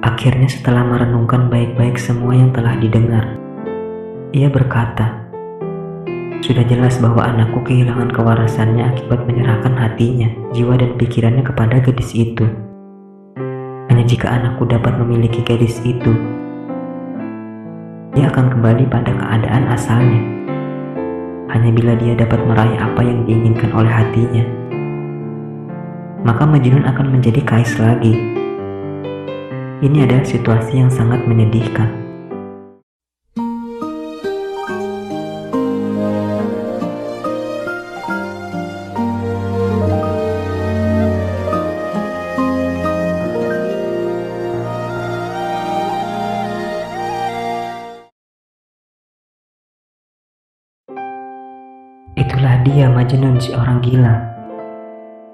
Akhirnya setelah merenungkan baik-baik semua yang telah didengar, ia berkata, "Sudah jelas bahwa anakku kehilangan kewarasannya akibat menyerahkan hatinya, jiwa dan pikirannya kepada gadis itu. Hanya jika anakku dapat memiliki gadis itu, dia akan kembali pada keadaan asalnya. Hanya bila dia dapat meraih apa yang diinginkan oleh hatinya, maka Majnun akan menjadi Kais lagi." Ini adalah situasi yang sangat menyedihkan. Itulah dia Majnun, si orang gila.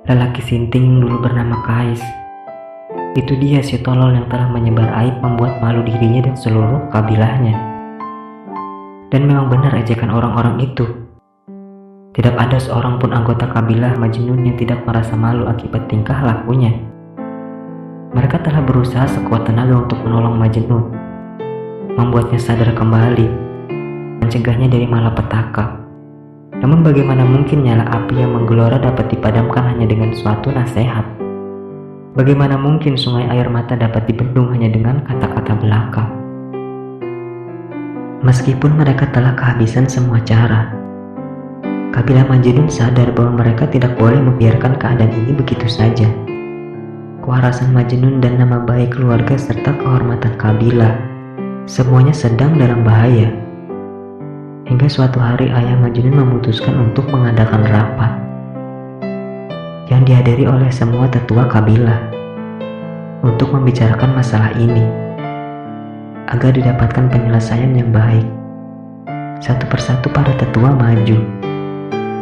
Lelaki sinting yang dulu bernama Kais. Itu dia si tolol yang telah menyebar aib membuat malu dirinya dan seluruh kabilahnya. Dan memang benar ejekan orang-orang itu. Tidak ada seorang pun anggota kabilah Majnun yang tidak merasa malu akibat tingkah lakunya. Mereka telah berusaha sekuat tenaga untuk menolong Majnun, membuatnya sadar kembali, mencegahnya dari malapetaka. Namun bagaimana mungkin nyala api yang menggelora dapat dipadamkan hanya dengan suatu nasihat? Bagaimana mungkin sungai air mata dapat dibendung hanya dengan kata-kata belaka? Meskipun mereka telah kehabisan semua cara, kabilah Majnun sadar bahwa mereka tidak boleh membiarkan keadaan ini begitu saja. Kewarasan Majnun dan nama baik keluarga serta kehormatan kabilah, semuanya sedang dalam bahaya. Hingga suatu hari ayah Majnun memutuskan untuk mengadakan rapat yang dihadiri oleh semua tetua kabilah untuk membicarakan masalah ini agar didapatkan penyelesaian yang baik. Satu persatu para tetua maju.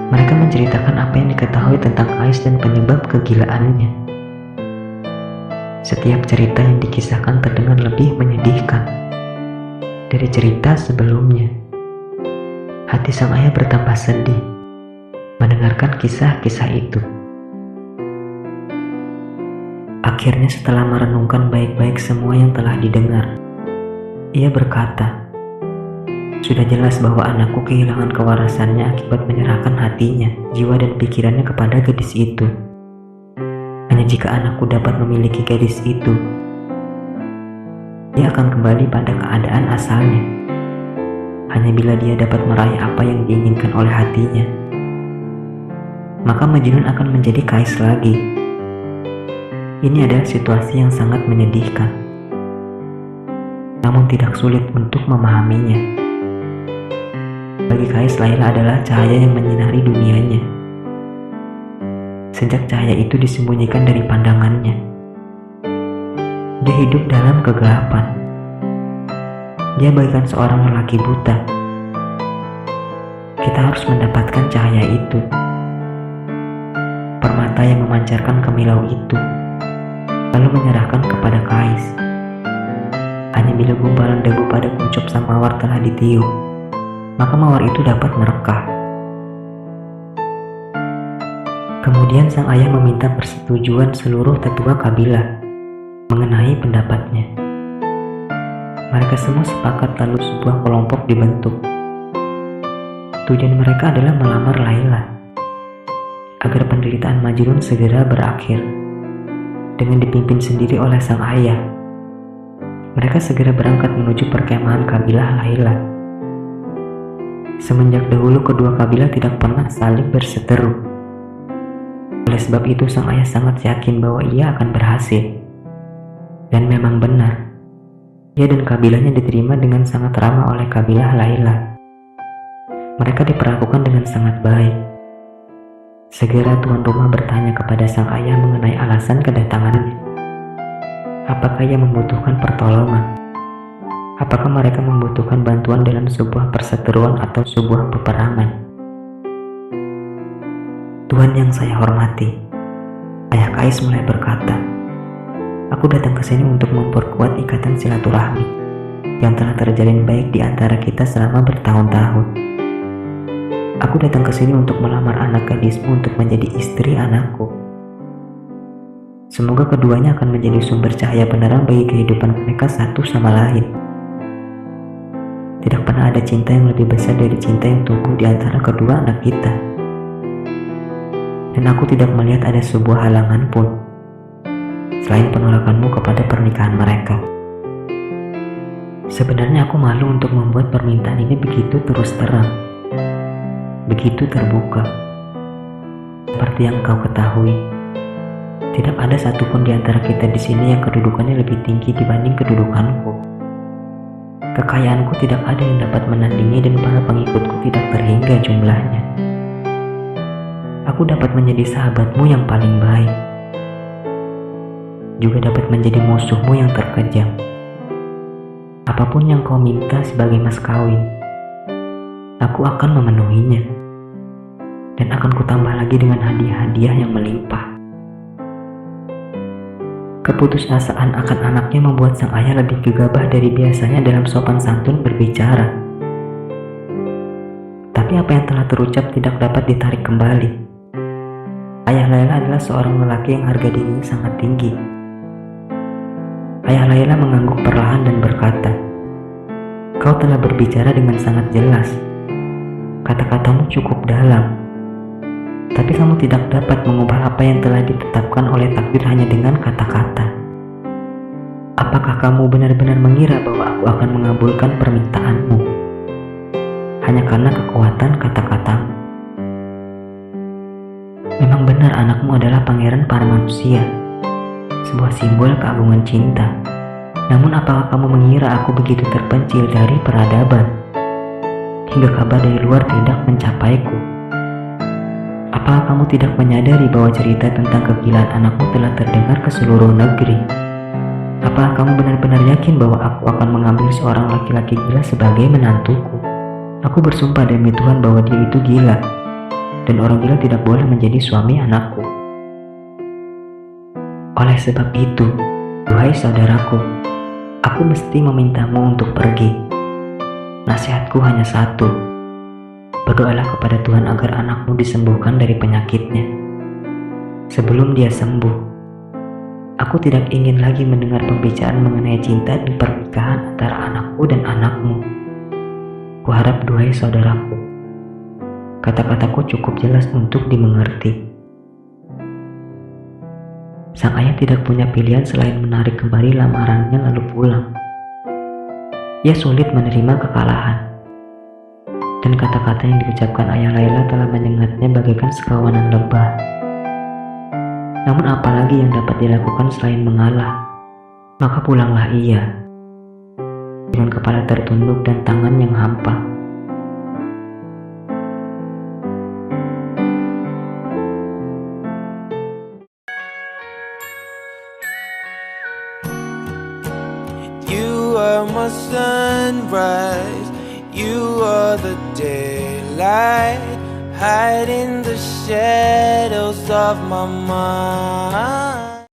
Mereka menceritakan apa yang diketahui tentang Kais dan penyebab kegilaannya. Setiap cerita yang dikisahkan terdengar lebih menyedihkan dari cerita sebelumnya. Hati sang ayah bertambah sedih mendengarkan kisah-kisah itu. Akhirnya setelah merenungkan baik-baik semua yang telah didengar, ia berkata, "Sudah jelas bahwa anakku kehilangan kewarasannya akibat menyerahkan hatinya, jiwa dan pikirannya kepada gadis itu. Hanya jika anakku dapat memiliki gadis itu, dia akan kembali pada keadaan asalnya. Hanya bila dia dapat meraih apa yang diinginkan oleh hatinya, maka Majnun akan menjadi Kais lagi." Ini adalah situasi yang sangat menyedihkan, namun tidak sulit untuk memahaminya. Bagi Kais, Layla adalah cahaya yang menyinari dunianya. Sejak cahaya itu disembunyikan dari pandangannya, dia hidup dalam kegelapan. Dia bagaikan seorang lelaki buta. Kita harus mendapatkan cahaya itu, permata yang memancarkan kemilau itu, lalu menyerahkan kepada Kais. Hanya bila gumpalan debu pada kuncup sang mawar telah ditiup, maka mawar itu dapat merekah. Kemudian sang ayah meminta persetujuan seluruh tetua kabilah mengenai pendapatnya. Mereka semua sepakat, lalu sebuah kelompok dibentuk. Tujuan mereka adalah melamar Layla agar penderitaan Majnun segera berakhir. Dengan dipimpin sendiri oleh sang ayah, mereka segera berangkat menuju perkemahan kabilah Layla. Semenjak dahulu kedua kabilah tidak pernah saling berseteru. Oleh sebab itu sang ayah sangat yakin bahwa ia akan berhasil. Dan memang benar, ia dan kabilahnya diterima dengan sangat ramah oleh kabilah Layla. Mereka diperlakukan dengan sangat baik. Segera tuan rumah bertanya kepada sang ayah mengenai alasan kedatangannya. Apakah ia membutuhkan pertolongan? Apakah mereka membutuhkan bantuan dalam sebuah perseteruan atau sebuah peperangan? "Tuan yang saya hormati," ayah Kais mulai berkata, "aku datang ke sini untuk memperkuat ikatan silaturahmi yang telah terjalin baik di antara kita selama bertahun-tahun. Aku datang ke sini untuk melamar anak gadismu untuk menjadi istri anakku." Semoga keduanya akan menjadi sumber cahaya penerang bagi kehidupan mereka satu sama lain. Tidak pernah ada cinta yang lebih besar dari cinta yang tumbuh di antara kedua anak kita. Dan aku tidak melihat ada sebuah halangan pun selain penolakanmu kepada pernikahan mereka. Sebenarnya aku malu untuk membuat permintaan ini begitu terus terang, begitu terbuka. Seperti yang kau ketahui, tidak ada satupun di antara kita di sini yang kedudukannya lebih tinggi dibanding kedudukanku. Kekayaanku tidak ada yang dapat menandingi dan para pengikutku tidak terhingga jumlahnya. Aku dapat menjadi sahabatmu yang paling baik, juga dapat menjadi musuhmu yang terkejam. Apapun yang kau minta sebagai mas kawin, aku akan memenuhinya, dan akan kutambah lagi dengan hadiah-hadiah yang melimpah. Keputusasaan akan anaknya membuat sang ayah lebih gegabah dari biasanya dalam sopan santun berbicara. Tapi apa yang telah terucap tidak dapat ditarik kembali. Ayah Laila adalah seorang lelaki yang harga dirinya sangat tinggi. Ayah Laila mengangguk perlahan dan berkata, "Kau telah berbicara dengan sangat jelas. Kata-katamu cukup dalam. Tapi kamu tidak dapat mengubah apa yang telah ditetapkan oleh takdir hanya dengan kata-kata. Apakah kamu benar-benar mengira bahwa aku akan mengabulkan permintaanmu hanya karena kekuatan kata-katamu? Memang benar anakmu adalah pangeran para manusia, sebuah simbol keagungan cinta. Namun apakah kamu mengira aku begitu terpencil dari peradaban, hingga kabar dari luar tidak mencapaiku? Apakah kamu tidak menyadari bahwa cerita tentang kegilaan anakmu telah terdengar ke seluruh negeri? Apakah kamu benar-benar yakin bahwa aku akan mengambil seorang laki-laki gila sebagai menantuku? Aku bersumpah demi Tuhan bahwa dia itu gila, dan orang gila tidak boleh menjadi suami anakku. Oleh sebab itu, duhai saudaraku, aku mesti memintamu untuk pergi. Nasihatku hanya satu. Berdoalah kepada Tuhan agar anakmu disembuhkan dari penyakitnya. Sebelum dia sembuh, aku tidak ingin lagi mendengar pembicaraan mengenai cinta dan pernikahan antara anakku dan anakmu. Kuharap duhai saudaraku, kata-kataku cukup jelas untuk dimengerti." Sang ayah tidak punya pilihan selain menarik kembali lamarannya lalu pulang. Ia sulit menerima kekalahan. Dan kata-kata yang diucapkan ayah Laila telah menyengatnya bagaikan sekawanan lebah. Namun apalagi yang dapat dilakukan selain mengalah? Maka pulanglah ia, dengan kepala tertunduk dan tangan yang hampa. You are my sunrise, you are the daylight, hide in the shadows of my mind.